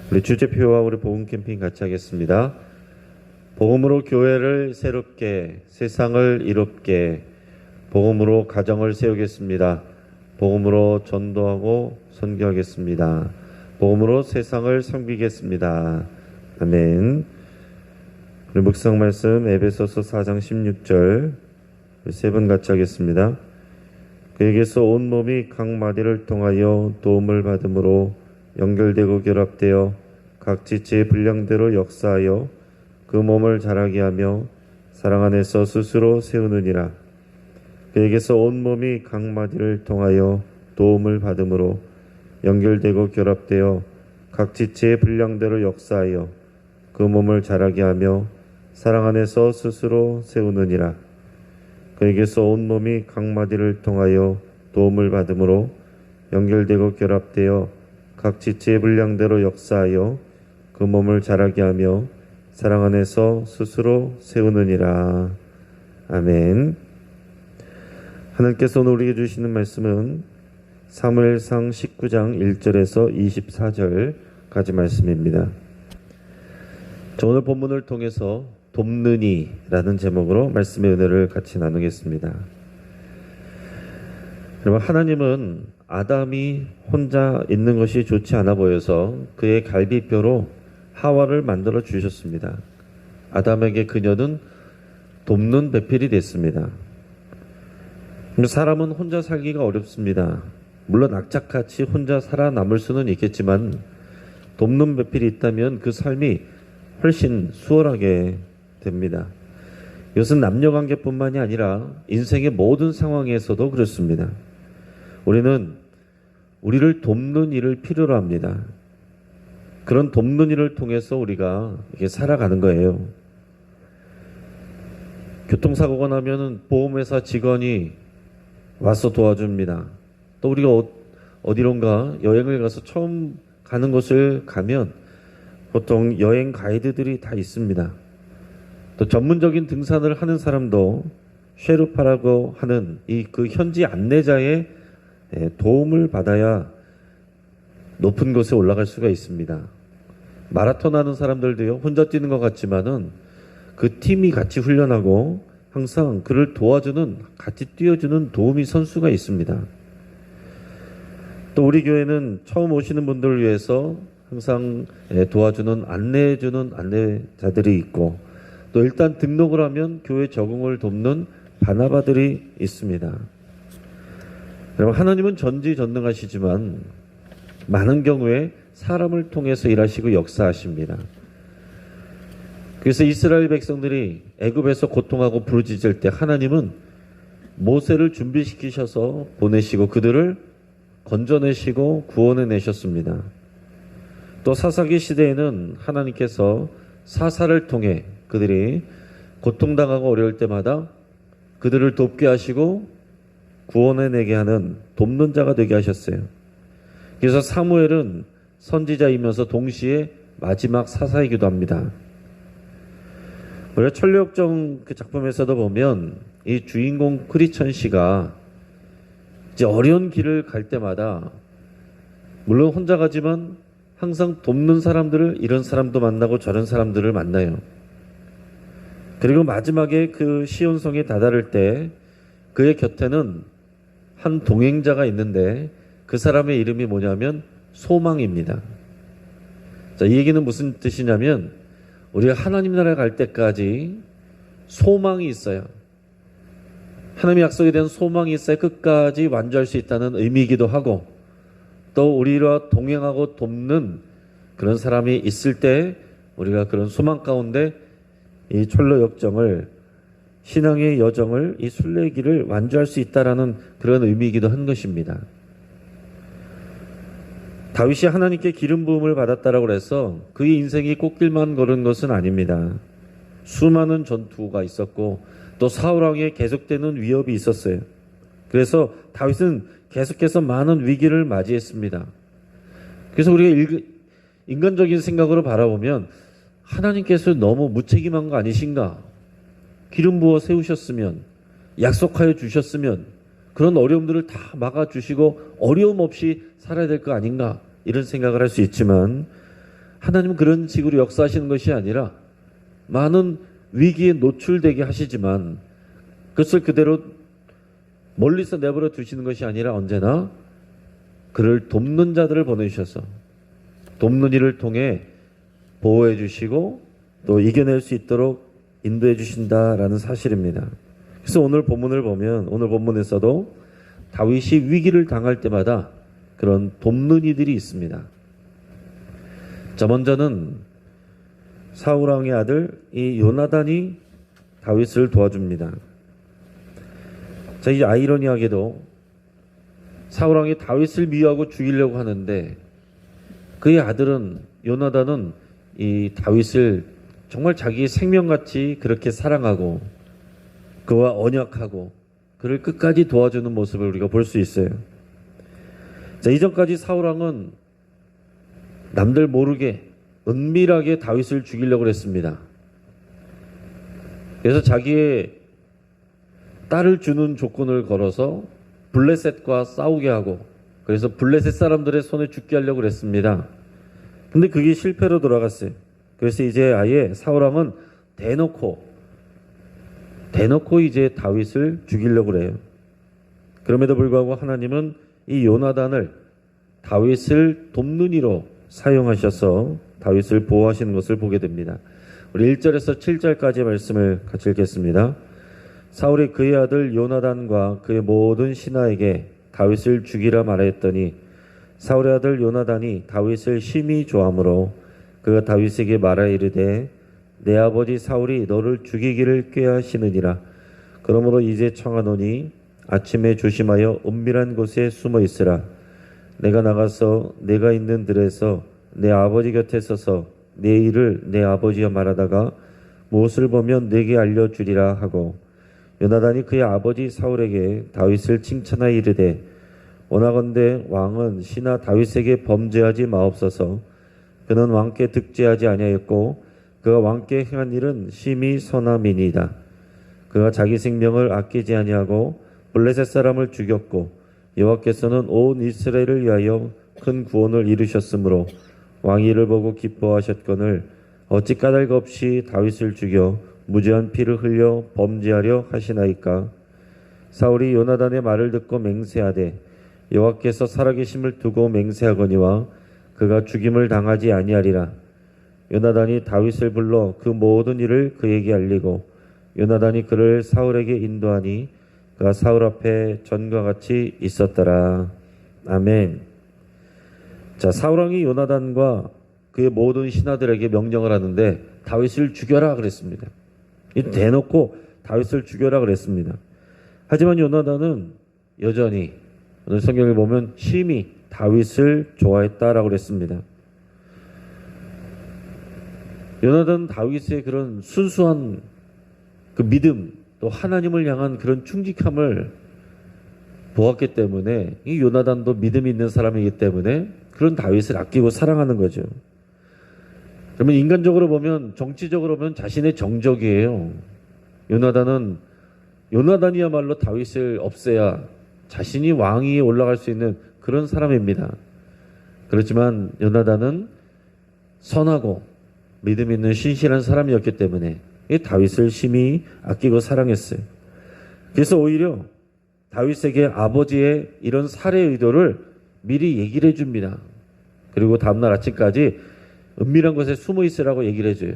우리 주제표와 우리 복음 캠핑 같이 하겠습니다. 복음으로 교회를 새롭게, 세상을 이롭게, 복음으로 가정을 세우겠습니다. 복음으로 전도하고 선교하겠습니다. 복음으로 세상을 섬기겠습니다. 아멘. 우리 묵상 말씀 에베소서 4장 16절 세 번 같이 하겠습니다. 그에게서 온 몸이 각 마디를 통하여 도움을 받음으로 연결되고 결합되어 각 지체의 분량대로 역사하여 그 몸을 자라게 하며 사랑 안에서 스스로 세우느니라. 그에게서 온 몸이 각 마디를 통하여 도움을 받음으로 연결되고 결합되어 각 지체의 분량대로 역사하여 그 몸을 자라게 하며 사랑 안에서 스스로 세우느니라. 그에게서 온 몸이 각 마디를 통하여 도움을 받음으로 연결되고 결합되어 각 지체의 분량대로 역사하여 그 몸을 자라게 하며 사랑 안에서 스스로 세우느니라. 아멘. 하나님께서 오늘 우리에게 주시는 말씀은 사무엘상 19장 1절에서 24절까지 말씀입니다. 오늘 본문을 통해서 돕느니라는 제목으로 말씀의 은혜를 같이 나누겠습니다. 여러분, 하나님은 아담이 혼자 있는 것이 좋지 않아 보여서 그의 갈비뼈로 하와를 만들어 주셨습니다. 아담에게 그녀는 돕는 배필이 됐습니다. 사람은 혼자 살기가 어렵습니다. 물론 악착같이 혼자 살아남을 수는 있겠지만 돕는 배필이 있다면 그 삶이 훨씬 수월하게 됩니다. 이것은 남녀관계뿐만이 아니라 인생의 모든 상황에서도 그렇습니다. 우리는 우리를 돕는 일을 필요로 합니다. 그런 돕는 일을 통해서 우리가 이렇게 살아가는 거예요. 교통사고가 나면 보험회사 직원이 와서 도와줍니다. 또 우리가 어디론가 여행을 가서 처음 가는 곳을 가면 보통 여행 가이드들이 다 있습니다. 또 전문적인 등산을 하는 사람도 쉐르파라고 하는 그 현지 안내자의 도움을 받아야 높은 곳에 올라갈 수가 있습니다. 마라톤 하는 사람들도요, 혼자 뛰는 것 같지만은 그 팀이 같이 훈련하고 항상 그를 도와주는, 같이 뛰어주는 도우미 선수가 있습니다. 또 우리 교회는 처음 오시는 분들을 위해서 항상 도와주는, 안내해주는 안내자들이 있고, 또 일단 등록을 하면 교회 적응을 돕는 바나바들이 있습니다. 여러분, 하나님은 전지전능하시지만 많은 경우에 사람을 통해서 일하시고 역사하십니다. 그래서 이스라엘 백성들이 애굽에서 고통하고 부르짖을 때 하나님은 모세를 준비시키셔서 보내시고 그들을 건져내시고 구원해내셨습니다. 또 사사기 시대에는 하나님께서 사사를 통해 그들이 고통당하고 어려울 때마다 그들을 돕게 하시고 구원해내게 하는 돕는 자가 되게 하셨어요. 그래서 사무엘은 선지자이면서 동시에 마지막 사사이기도 합니다. 우리가 천리역정 그 작품에서도 보면 이 주인공 크리천 씨가 이제 어려운 길을 갈 때마다 물론 혼자 가지만 항상 돕는 사람들을, 이런 사람도 만나고 저런 사람들을 만나요. 그리고 마지막에 그 시온성에 다다를 때 그의 곁에는 한 동행자가 있는데 그 사람의 이름이 뭐냐면 소망입니다. 자, 이 얘기는 무슨 뜻이냐면 우리가 하나님 나라에 갈 때까지 소망이 있어요. 하나님의 약속에 대한 소망이 있어야 끝까지 완주할 수 있다는 의미이기도 하고, 또 우리와 동행하고 돕는 그런 사람이 있을 때 우리가 그런 소망 가운데 이 철로 역정을, 신앙의 여정을, 이 순례길을 완주할 수 있다라는 그런 의미이기도 한 것입니다. 다윗이 하나님께 기름 부음을 받았다라고 해서 그의 인생이 꽃길만 걸은 것은 아닙니다. 수많은 전투가 있었고 또 사울 왕에 계속되는 위협이 있었어요. 그래서 다윗은 계속해서 많은 위기를 맞이했습니다. 그래서 우리가 인간적인 생각으로 바라보면 하나님께서 너무 무책임한 거 아니신가? 기름 부어 세우셨으면, 약속하여 주셨으면 그런 어려움들을 다 막아주시고 어려움 없이 살아야 될 거 아닌가? 이런 생각을 할 수 있지만 하나님은 그런 식으로 역사하시는 것이 아니라 많은 위기에 노출되게 하시지만 그것을 그대로 멀리서 내버려 두시는 것이 아니라 언제나 그를 돕는 자들을 보내주셔서 돕는 일을 통해 보호해 주시고 또 이겨낼 수 있도록 인도해 주신다라는 사실입니다. 그래서 오늘 본문을 보면 오늘 본문에서도 다윗이 위기를 당할 때마다 그런 돕는 이들이 있습니다. 자, 먼저는 사울 왕의 아들 이 요나단이 다윗을 도와줍니다. 자, 이 아이러니하게도 사울 왕이 다윗을 미워하고 죽이려고 하는데 그의 아들은 요나단은 이 다윗을 정말 자기의 생명같이 그렇게 사랑하고 그와 언약하고 그를 끝까지 도와주는 모습을 우리가 볼 수 있어요. 자, 이전까지 사울 왕은 남들 모르게 은밀하게 다윗을 죽이려고 했습니다. 그래서 자기의 딸을 주는 조건을 걸어서 블레셋과 싸우게 하고 그래서 블레셋 사람들의 손에 죽게 하려고 했습니다. 근데 그게 실패로 돌아갔어요. 그래서 이제 아예 사울 왕은 대놓고 이제 다윗을 죽이려고 그래요. 그럼에도 불구하고 하나님은 이 요나단을 다윗을 돕는 이로 사용하셔서 다윗을 보호하시는 것을 보게 됩니다. 우리 1절에서 7절까지의 말씀을 같이 읽겠습니다. 사울이 그의 아들 요나단과 그의 모든 신하에게 다윗을 죽이라 말하였더니 사울의 아들 요나단이 다윗을 심히 좋아하므로 그가 다윗에게 말하여 이르되 내 아버지 사울이 너를 죽이기를 꾀하시느니라. 그러므로 이제 청하노니 아침에 조심하여 은밀한 곳에 숨어 있으라. 내가 나가서 내가 있는 들에서 내 아버지 곁에 서서 내 일을 내 아버지와 말하다가 무엇을 보면 내게 알려주리라 하고 요나단이 그의 아버지 사울에게 다윗을 칭찬하여 이르되 원하건대 왕은 신하 다윗에게 범죄하지 마옵소서. 그는 왕께 득죄하지 아니하였고 그가 왕께 행한 일은 심히 선함이니이다. 그가 자기 생명을 아끼지 아니하고 블레셋 사람을 죽였고 여호와께서는 온 이스라엘을 위하여 큰 구원을 이루셨으므로 왕이 이를 보고 기뻐하셨거늘 어찌 까닭 없이 다윗을 죽여 무죄한 피를 흘려 범죄하려 하시나이까. 사울이 요나단의 말을 듣고 맹세하되 여호와께서 살아계심을 두고 맹세하거니와 그가 죽임을 당하지 아니하리라. 요나단이 다윗을 불러 그 모든 일을 그에게 알리고 요나단이 그를 사울에게 인도하니 그가 사울 앞에 전과 같이 있었더라. 아멘. 자, 사울 왕이 요나단과 그의 모든 신하들에게 명령을 하는데 다윗을 죽여라 그랬습니다. 대놓고 다윗을 죽여라 그랬습니다. 하지만 요나단은 여전히 오늘 성경을 보면 심히 다윗을 좋아했다라고 그랬습니다. 요나단 다윗의 그런 순수한 그 믿음 또 하나님을 향한 그런 충직함을 보았기 때문에 이 요나단도 믿음이 있는 사람이기 때문에 그런 다윗을 아끼고 사랑하는 거죠. 그러면 인간적으로 보면 정치적으로 보면 자신의 정적이에요. 요나단이야말로 다윗을 없애야 자신이 왕위에 올라갈 수 있는 그런 사람입니다. 그렇지만 요나단은 선하고 믿음 있는 신실한 사람이었기 때문에 이 다윗을 심히 아끼고 사랑했어요. 그래서 오히려 다윗에게 아버지의 이런 살해 의도를 미리 얘기를 해줍니다. 그리고 다음날 아침까지 은밀한 곳에 숨어 있으라고 얘기를 해줘요.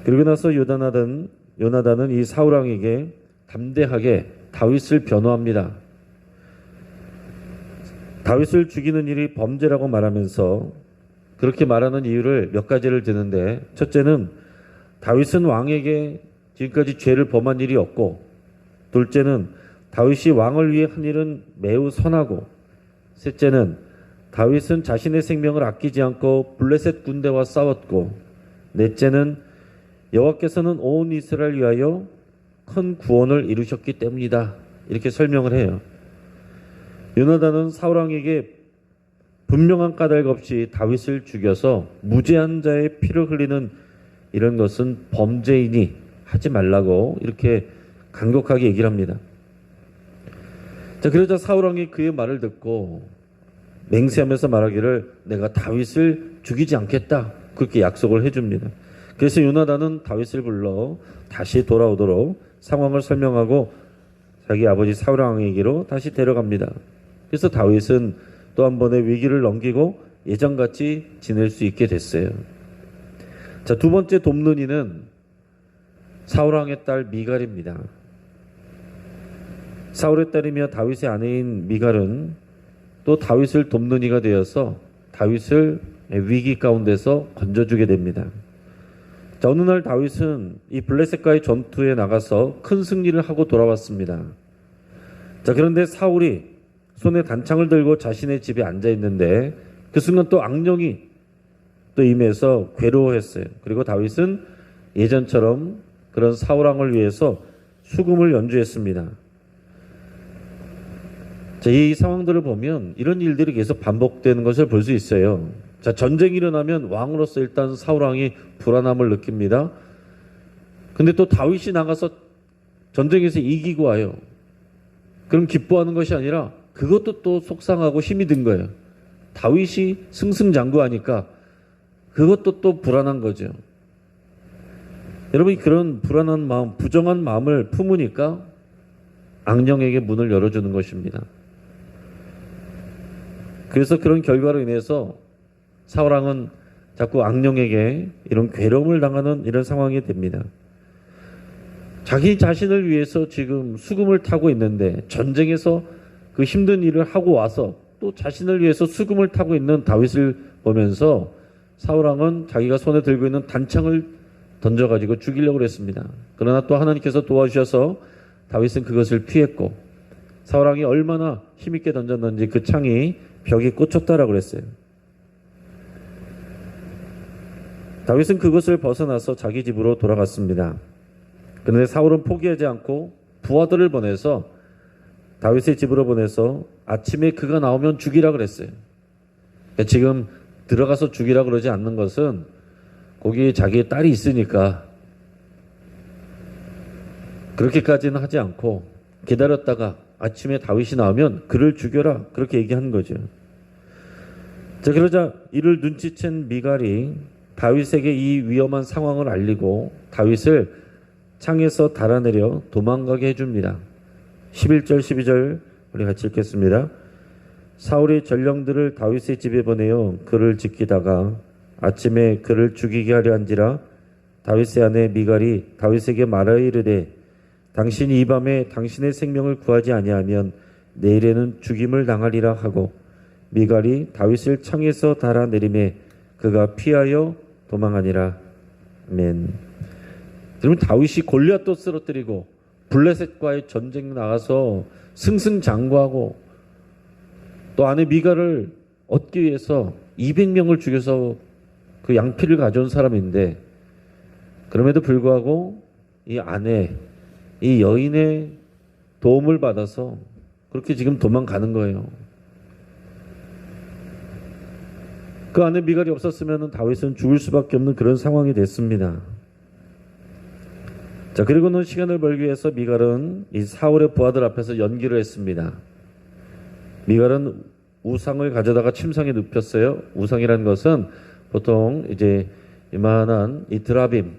그리고 나서 요나단은 이 사울 왕에게 담대하게 다윗을 변호합니다. 다윗을 죽이는 일이 범죄라고 말하면서 그렇게 말하는 이유를 몇 가지를 드는데 첫째는 다윗은 왕에게 지금까지 죄를 범한 일이 없고 둘째는 다윗이 왕을 위해 한 일은 매우 선하고 셋째는 다윗은 자신의 생명을 아끼지 않고 블레셋 군대와 싸웠고 넷째는 여호와께서는 온 이스라엘 위하여 큰 구원을 이루셨기 때문이다. 이렇게 설명을 해요. 요나단은 사울 왕에게 분명한 까닭 없이 다윗을 죽여서 무죄한 자의 피를 흘리는 이런 것은 범죄이니 하지 말라고 이렇게 간곡하게 얘기를 합니다. 자, 그러자 사울 왕이 그의 말을 듣고 맹세하면서 말하기를 내가 다윗을 죽이지 않겠다. 그렇게 약속을 해줍니다. 그래서 요나단은 다윗을 불러 다시 돌아오도록 상황을 설명하고 자기 아버지 사울 왕에게로 다시 데려갑니다. 그래서 다윗은 또 한 번의 위기를 넘기고 예전같이 지낼 수 있게 됐어요. 자, 두 번째 돕는이는 사울 왕의 딸 미갈입니다. 사울의 딸이며 다윗의 아내인 미갈은 또 다윗을 돕는 이가 되어서 다윗을 위기 가운데서 건져주게 됩니다. 자, 어느 날 다윗은 이 블레셋과의 전투에 나가서 큰 승리를 하고 돌아왔습니다. 자, 그런데 사울이 손에 단창을 들고 자신의 집에 앉아 있는데 그 순간 또 악령이 또 임해서 괴로워했어요. 그리고 다윗은 예전처럼 그런 사울 왕을 위해서 수금을 연주했습니다. 자, 이 상황들을 보면 이런 일들이 계속 반복되는 것을 볼 수 있어요. 자, 전쟁이 일어나면 왕으로서 일단 사울 왕이 불안함을 느낍니다. 근데 또 다윗이 나가서 전쟁에서 이기고 와요. 그럼 기뻐하는 것이 아니라 그것도 또 속상하고 힘이 든 거예요. 다윗이 승승장구하니까 그것도 또 불안한 거죠. 여러분이 그런 불안한 마음, 부정한 마음을 품으니까 악령에게 문을 열어주는 것입니다. 그래서 그런 결과로 인해서 사울 왕은 자꾸 악령에게 이런 괴로움을 당하는 이런 상황이 됩니다. 자기 자신을 위해서 지금 수금을 타고 있는데 전쟁에서 그 힘든 일을 하고 와서 또 자신을 위해서 수금을 타고 있는 다윗을 보면서 사울 왕은 자기가 손에 들고 있는 단창을 던져가지고 죽이려고 했습니다. 그러나 또 하나님께서 도와주셔서 다윗은 그것을 피했고 사울 왕이 얼마나 힘있게 던졌는지 그 창이 벽에 꽂혔다라고 그랬어요. 다윗은 그것을 벗어나서 자기 집으로 돌아갔습니다. 그런데 사울은 포기하지 않고 부하들을 보내서 다윗의 집으로 보내서 아침에 그가 나오면 죽이라 그랬어요. 지금 들어가서 죽이라 그러지 않는 것은 거기에 자기의 딸이 있으니까 그렇게까지는 하지 않고 기다렸다가 아침에 다윗이 나오면 그를 죽여라 그렇게 얘기한 거죠. 자, 그러자 이를 눈치챈 미갈이 다윗에게 이 위험한 상황을 알리고 다윗을 창에서 달아내려 도망가게 해줍니다. 11절 12절 우리 같이 읽겠습니다. 사울이 전령들을 다윗의 집에 보내어 그를 지키다가 아침에 그를 죽이게 하려 한지라 다윗의 아내 미갈이 다윗에게 말하여 이르되 당신이 이 밤에 당신의 생명을 구하지 아니하면 내일에는 죽임을 당하리라 하고 미갈이 다윗을 창에서 달아내림에 그가 피하여 도망하니라. 아멘. 여러분, 다윗이 골리앗도 쓰러뜨리고 블레셋과의 전쟁 나가서 승승장구하고 또 아내 미갈을 얻기 위해서 200명을 죽여서 그 양피를 가져온 사람인데 그럼에도 불구하고 이 아내, 이 여인의 도움을 받아서 그렇게 지금 도망가는 거예요. 그 아내 미갈이 없었으면 다윗은 죽을 수밖에 없는 그런 상황이 됐습니다. 자, 그리고는 시간을 벌기 위해서 미갈은 이 사울의 부하들 앞에서 연기를 했습니다. 미갈은 우상을 가져다가 침상에 눕혔어요. 우상이라는 것은 보통 이제 이만한 이 드라빔.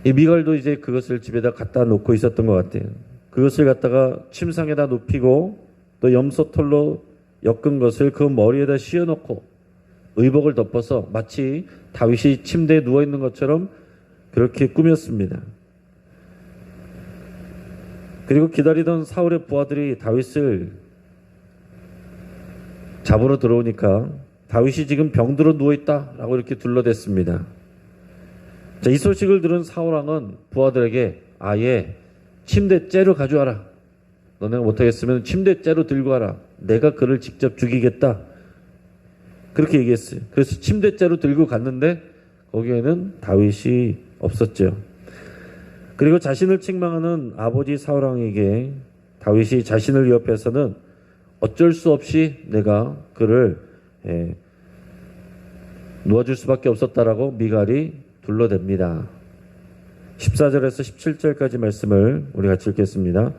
이 미갈도 이제 그것을 집에다 갖다 놓고 있었던 것 같아요. 그것을 갖다가 침상에다 눕히고 또 염소털로 엮은 것을 그 머리에다 씌워놓고 의복을 덮어서 마치 다윗이 침대에 누워있는 것처럼 그렇게 꾸몄습니다. 그리고 기다리던 사울의 부하들이 다윗을 잡으러 들어오니까 다윗이 지금 병들어 누워있다라고 이렇게 둘러댔습니다. 자, 이 소식을 들은 사울 왕은 부하들에게 아예 침대째로 가져와라. 너네가 못하겠으면 침대째로 들고 와라. 내가 그를 직접 죽이겠다. 그렇게 얘기했어요. 그래서 침대째로 들고 갔는데 거기에는 다윗이 없었죠. 그리고 자신을 책망하는 아버지 사울 왕에게 다윗이 자신을 위협해서는 어쩔 수 없이 내가 그를 놓아줄 수밖에 없었다라고 미갈이 둘러댑니다. 14절에서 17절까지 말씀을 우리 같이 읽겠습니다.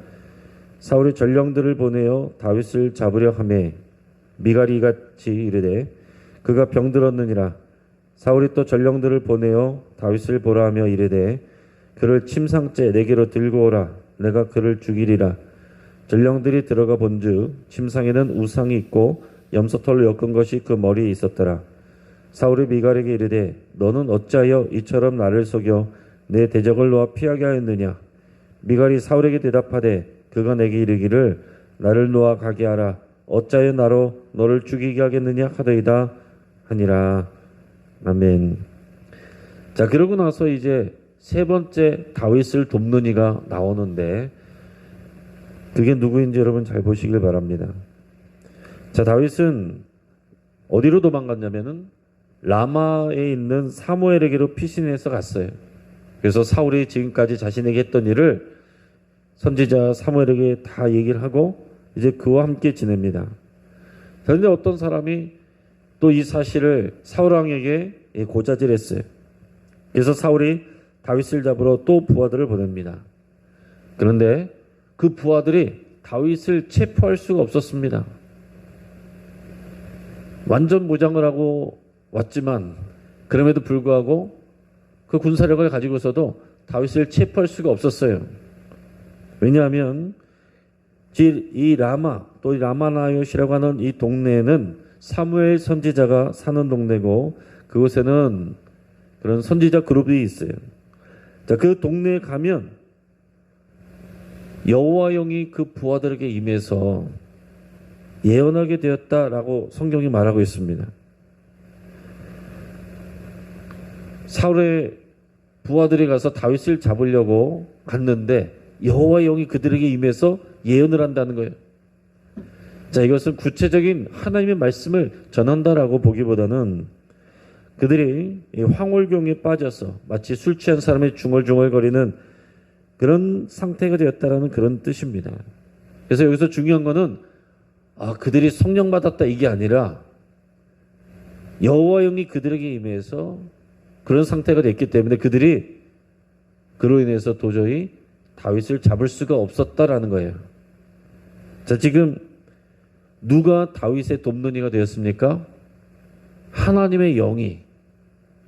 사울이 전령들을 보내어 다윗을 잡으려 하매 미갈이 같이 이르되 그가 병들었느니라. 사울이 또 전령들을 보내어 다윗을 보라 하며 이르되 그를 침상째 내게로 들고 오라. 내가 그를 죽이리라. 전령들이 들어가 본즉 침상에는 우상이 있고 염소털로 엮은 것이 그 머리에 있었더라. 사울이 미갈에게 이르되 너는 어찌하여 이처럼 나를 속여 내 대적을 놓아 피하게 하였느냐. 미갈이 사울에게 대답하되 그가 내게 이르기를 나를 놓아 가게 하라. 어찌하여 나로 너를 죽이게 하겠느냐 하더이다 하니라. 아멘. 자, 그러고 나서 이제 세 번째 다윗을 돕는 이가 나오는데 그게 누구인지 여러분 잘 보시길 바랍니다. 자, 다윗은 어디로 도망갔냐면은 라마에 있는 사무엘에게로 피신해서 갔어요. 그래서 사울이 지금까지 자신에게 했던 일을 선지자 사무엘에게 다 얘기를 하고 이제 그와 함께 지냅니다. 그런데 어떤 사람이 또 이 사실을 사울 왕에게 고자질했어요. 그래서 사울이 다윗을 잡으러 또 부하들을 보냅니다. 그런데 그 부하들이 다윗을 체포할 수가 없었습니다. 완전 무장을 하고 왔지만 그럼에도 불구하고 그 군사력을 가지고서도 다윗을 체포할 수가 없었어요. 왜냐하면 이 라마 또 라마나요시라고 하는 이 동네에는 사무엘 선지자가 사는 동네고 그곳에는 그런 선지자 그룹이 있어요. 자, 그 동네에 가면 여호와 영이 그 부하들에게 임해서 예언하게 되었다라고 성경이 말하고 있습니다. 사울의 부하들이 가서 다윗을 잡으려고 갔는데 여호와 영이 그들에게 임해서 예언을 한다는 거예요. 자, 이것은 구체적인 하나님의 말씀을 전한다라고 보기보다는 그들이 황홀경에 빠져서 마치 술 취한 사람의 중얼중얼거리는 그런 상태가 되었다라는 그런 뜻입니다. 그래서 여기서 중요한 거는 그들이 성령 받았다 이게 아니라 여호와 영이 그들에게 임해서 그런 상태가 됐기 때문에 그들이 그로 인해서 도저히 다윗을 잡을 수가 없었다라는 거예요. 자, 지금 누가 다윗의 돕는 이가 되었습니까? 하나님의 영이,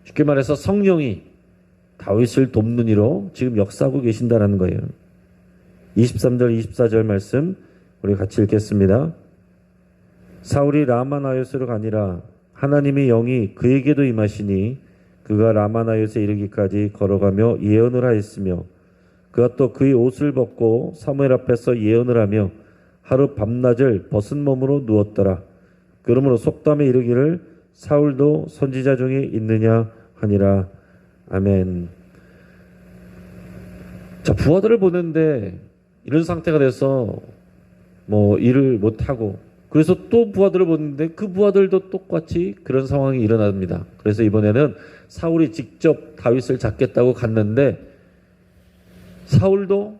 쉽게 말해서 성령이 다윗을 돕는 이로 지금 역사하고 계신다라는 거예요. 23절 24절 말씀 우리 같이 읽겠습니다. 사울이 라마나요스로 가니라. 하나님의 영이 그에게도 임하시니 그가 라마나요스에 이르기까지 걸어가며 예언을 하였으며 그가 또 그의 옷을 벗고 사무엘 앞에서 예언을 하며 하루 밤낮을 벗은 몸으로 누웠더라. 그러므로 속담에 이르기를 사울도 선지자 중에 있느냐 하니라. 아멘. 자, 부하들을 보는데 이런 상태가 돼서 일을 못하고 그래서 또 부하들을 보는데 그 부하들도 똑같이 그런 상황이 일어납니다. 그래서 이번에는 사울이 직접 다윗을 잡겠다고 갔는데 사울도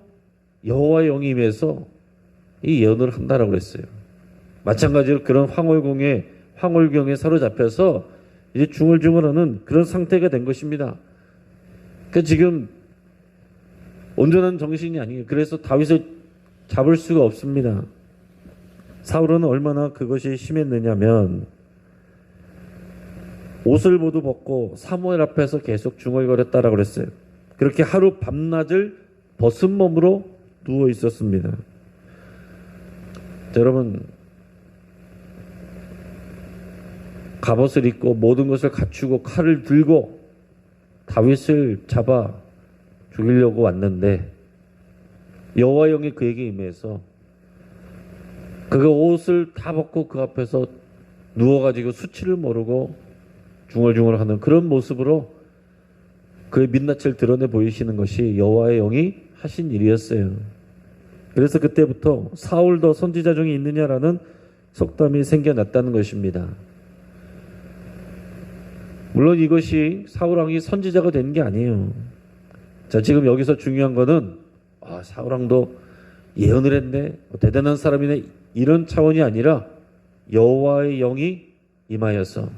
여호와의 영이 임해서 이 예언을 한다라고 그랬어요. 마찬가지로 그런 황홀경에 사로잡혀서 이제 중얼중얼하는 그런 상태가 된 것입니다. 그러니까 지금 온전한 정신이 아니에요. 그래서 다윗을 잡을 수가 없습니다. 사울은 얼마나 그것이 심했느냐면 옷을 모두 벗고 사무엘 앞에서 계속 중얼거렸다라고 그랬어요. 그렇게 하루 밤낮을 벗은 몸으로 누워 있었습니다. 자, 여러분, 갑옷을 입고 모든 것을 갖추고 칼을 들고 다윗을 잡아 죽이려고 왔는데 여호와 영이 그에게 임해서 그가 옷을 다 벗고 그 앞에서 누워가지고 수치를 모르고 중얼중얼하는 그런 모습으로 그의 민낯을 드러내 보이시는 것이 여호와의 영이 하신 일이었어요. 그래서 그때부터 사울도 선지자 중에 있느냐라는 속담이 생겨났다는 것입니다. 물론 이것이 사울 왕이 선지자가 된 게 아니에요. 자, 지금 여기서 중요한 거는 사울 왕도 예언을 했네, 대단한 사람이네, 이런 차원이 아니라 여호와의 영이 임하여서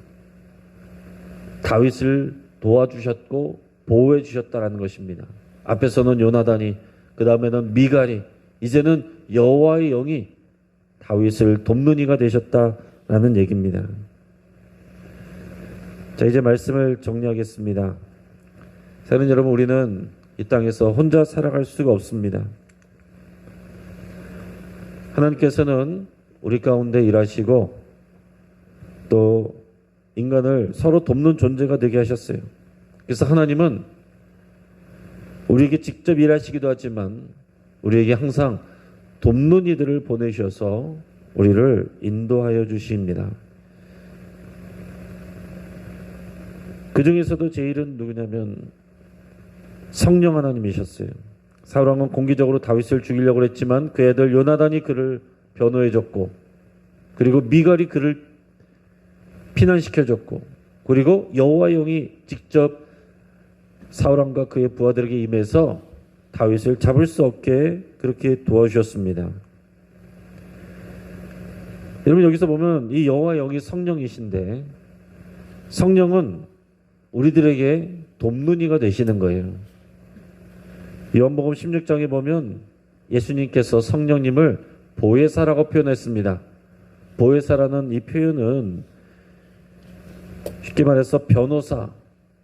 다윗을 도와주셨고 보호해 주셨다라는 것입니다. 앞에서는 요나단이, 그 다음에는 미갈이, 이제는 여호와의 영이 다윗을 돕는 이가 되셨다 라는 얘기입니다. 자, 이제 말씀을 정리하겠습니다. 사랑하는 여러분, 우리는 이 땅에서 혼자 살아갈 수가 없습니다. 하나님께서는 우리 가운데 일하시고 또 인간을 서로 돕는 존재가 되게 하셨어요. 그래서 하나님은 우리에게 직접 일하시기도 하지만 우리에게 항상 돕는 이들을 보내셔서 우리를 인도하여 주십니다. 그 중에서도 제일은 누구냐면 성령 하나님이셨어요. 사울 왕은 공개적으로 다윗을 죽이려고 했지만 그 아들 요나단이 그를 변호해줬고, 그리고 미갈이 그를 피난시켜줬고, 그리고 여호와의 영이 직접 사울 왕과 그의 부하들에게 임해서 다윗을 잡을 수 없게 그렇게 도와주셨습니다. 여러분, 여기서 보면 이 여호와의 영이 성령이신데 성령은 우리들에게 돕는 이가 되시는 거예요. 요한복음 16장에 보면 예수님께서 성령님을 보혜사라고 표현했습니다. 보혜사라는 이 표현은 쉽게 말해서 변호사,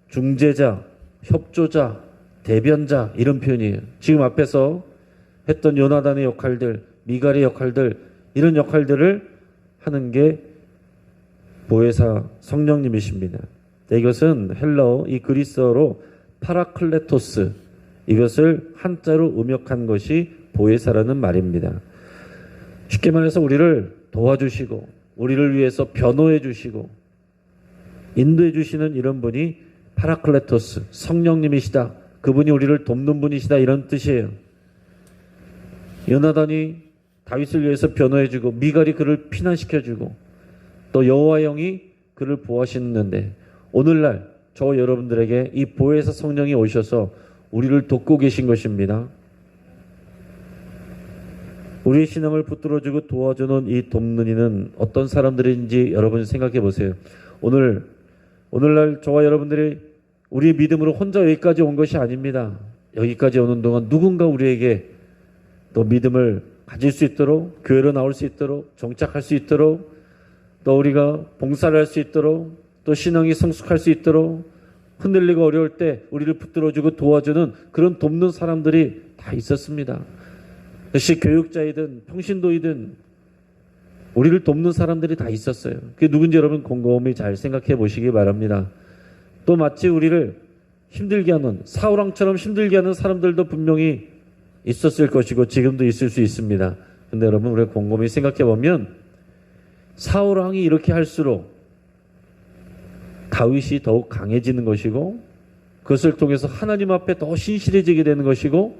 중재자, 협조자, 대변자, 이런 표현이에요. 지금 앞에서 했던 요나단의 역할들, 미갈의 역할들, 이런 역할들을 하는 게 보혜사 성령님이십니다. 이것은 헬라어, 이 그리스어로 파라클레토스, 이것을 한자로 음역한 것이 보혜사라는 말입니다. 쉽게 말해서 우리를 도와주시고 우리를 위해서 변호해 주시고 인도해 주시는 이런 분이 파라클레토스, 성령님이시다. 그분이 우리를 돕는 분이시다, 이런 뜻이에요. 요나단이 다윗을 위해서 변호해 주고 미갈이 그를 피난시켜 주고 또 여호와의 영이 그를 보호하시는데, 오늘날 저 여러분들에게 이 보혜사 성령이 오셔서 우리를 돕고 계신 것입니다. 우리의 신앙을 붙들어주고 도와주는 이 돕는 이는 어떤 사람들인지 여러분 생각해 보세요. 오늘날 저와 여러분들이 우리의 믿음으로 혼자 여기까지 온 것이 아닙니다. 여기까지 오는 동안 누군가 우리에게 또 믿음을 가질 수 있도록, 교회로 나올 수 있도록, 정착할 수 있도록, 또 우리가 봉사를 할 수 있도록, 또 신앙이 성숙할 수 있도록, 흔들리고 어려울 때 우리를 붙들어주고 도와주는 그런 돕는 사람들이 다 있었습니다. 역시 교육자이든 평신도이든 우리를 돕는 사람들이 다 있었어요. 그게 누군지 여러분 곰곰이 잘 생각해 보시기 바랍니다. 또 마치 우리를 힘들게 하는, 사울왕처럼 힘들게 하는 사람들도 분명히 있었을 것이고 지금도 있을 수 있습니다. 근데 여러분, 우리가 곰곰이 생각해 보면 사울왕이 이렇게 할수록 다윗이 더욱 강해지는 것이고, 그것을 통해서 하나님 앞에 더 신실해지게 되는 것이고,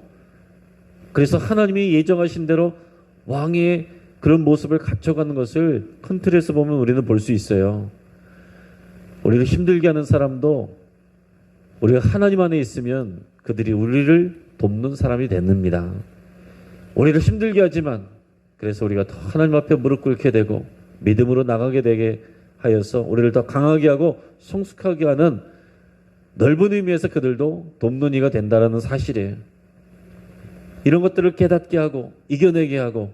그래서 하나님이 예정하신 대로 왕의 그런 모습을 갖춰가는 것을 큰 틀에서 보면 우리는 볼 수 있어요. 우리를 힘들게 하는 사람도 우리가 하나님 안에 있으면 그들이 우리를 돕는 사람이 됩니다. 우리를 힘들게 하지만 그래서 우리가 더 하나님 앞에 무릎 꿇게 되고 믿음으로 나가게 되게 하여서 우리를 더 강하게 하고 성숙하게 하는 넓은 의미에서 그들도 돕는 이가 된다는 사실이에요. 이런 것들을 깨닫게 하고 이겨내게 하고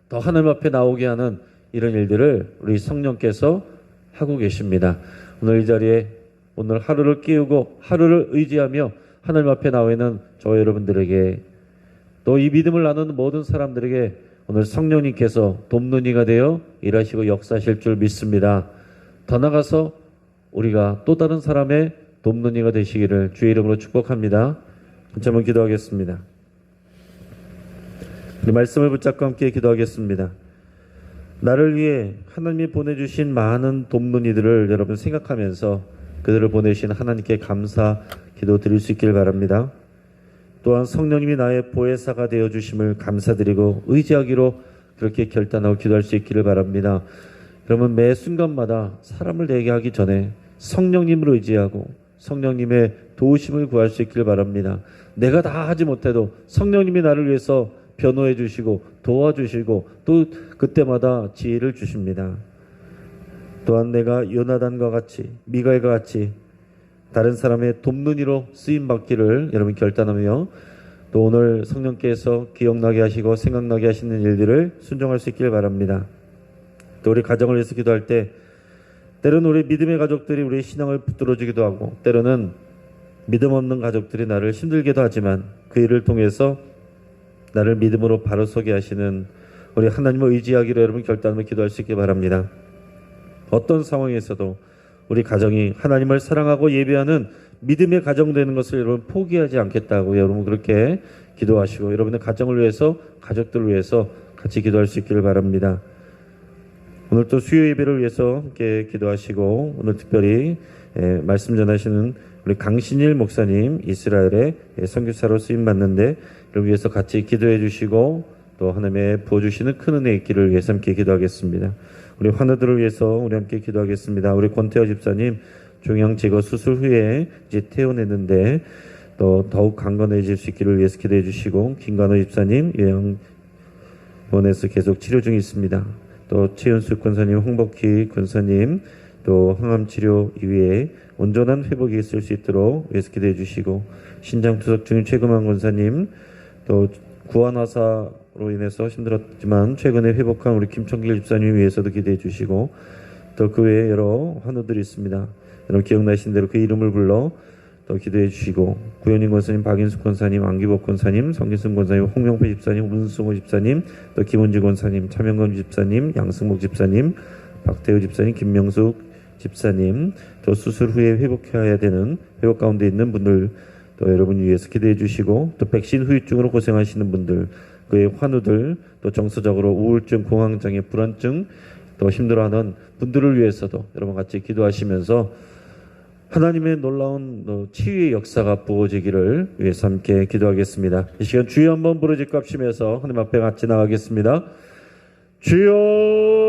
더 하나님 앞에 나오게 하는 이런 일들을 우리 성령께서 하고 계십니다. 오늘 이 자리에 오늘 하루를 깨우고 하루를 의지하며 하나님 앞에 나와 있는 저와 여러분들에게, 또 이 믿음을 나누는 모든 사람들에게 오늘 성령님께서 돕는 이가 되어 일하시고 역사하실 줄 믿습니다. 더 나아가서 우리가 또 다른 사람의 돕는 이가 되시기를 주의 이름으로 축복합니다. 한번 기도하겠습니다. 우리 말씀을 붙잡고 함께 기도하겠습니다. 나를 위해 하나님이 보내주신 많은 돕는 이들을 여러분 생각하면서 그들을 보내신 하나님께 감사 기도 드릴 수 있길 바랍니다. 또한 성령님이 나의 보혜사가 되어주심을 감사드리고 의지하기로 그렇게 결단하고 기도할 수 있기를 바랍니다. 여러분, 매 순간마다 사람을 내게 하기 전에 성령님을 의지하고 성령님의 도우심을 구할 수 있기를 바랍니다. 내가 다 하지 못해도 성령님이 나를 위해서 변호해 주시고 도와주시고 또 그때마다 지혜를 주십니다. 또한 내가 요나단과 같이 미갈과 같이 다른 사람의 돕는 이로 쓰임받기를 여러분 결단하며 또 오늘 성령께서 기억나게 하시고 생각나게 하시는 일들을 순종할 수 있기를 바랍니다. 또 우리 가정을 위해서 기도할 때 때로는 우리 믿음의 가족들이 우리의 신앙을 붙들어주기도 하고 때로는 믿음 없는 가족들이 나를 힘들게도 하지만 그 일을 통해서 나를 믿음으로 바로 서게 하시는 우리 하나님을 의지하기로 여러분 결단하며 기도할 수 있게 바랍니다. 어떤 상황에서도 우리 가정이 하나님을 사랑하고 예배하는 믿음의 가정 되는 것을 여러분 포기하지 않겠다고 여러분 그렇게 기도하시고 여러분의 가정을 위해서 가족들을 위해서 같이 기도할 수 있기를 바랍니다. 오늘 또 수요 예배를 위해서 함께 기도하시고 오늘 특별히 말씀 전하시는 우리 강신일 목사님 이스라엘의 선교사로 쓰임 받는데 이를 위해서 같이 기도해 주시고 또 하나님의 부어주시는 큰 은혜 있기를 위해서 함께 기도하겠습니다. 우리 환우들을 위해서 우리 함께 기도하겠습니다. 우리 권태호 집사님 종양 제거 수술 후에 이제 퇴원했는데 또 더욱 강건해질 수 있기를 위해서 기도해 주시고 김관호 집사님 요양원에서 계속 치료 중에 있습니다. 또 최윤수 권사님, 홍복희 권사님 또 항암 치료 이후에 온전한 회복이 있을 수 있도록 위해서 기도해 주시고 신장 투석 중인 최금환 권사님 또 구안화사로 인해서 힘들었지만 최근에 회복한 우리 김청길 집사님 위해서도 기도해 주시고 또 그 외에 여러 환우들이 있습니다. 여러분 기억나신 대로 그 이름을 불러 또 기도해 주시고 구현인 권사님, 박인숙 권사님, 안기복 권사님, 성기승 권사님, 홍명표 집사님, 문승호 집사님, 또 김원지 권사님, 차명건 집사님, 양승목 집사님, 박태우 집사님, 김명숙 집사님, 또 수술 후에 회복해야 되는 회복 가운데 있는 분들 또 여러분 위해서 기도해 주시고 또 백신 후유증으로 고생하시는 분들 그의 환우들 또 정서적으로 우울증, 공황장애, 불안증 또 힘들어하는 분들을 위해서도 여러분 같이 기도하시면서 하나님의 놀라운 치유의 역사가 부어지기를 위해서 함께 기도하겠습니다. 이 시간 주여 한번 부르짖고 합심해서 하나님 앞에 같이 나가겠습니다. 주여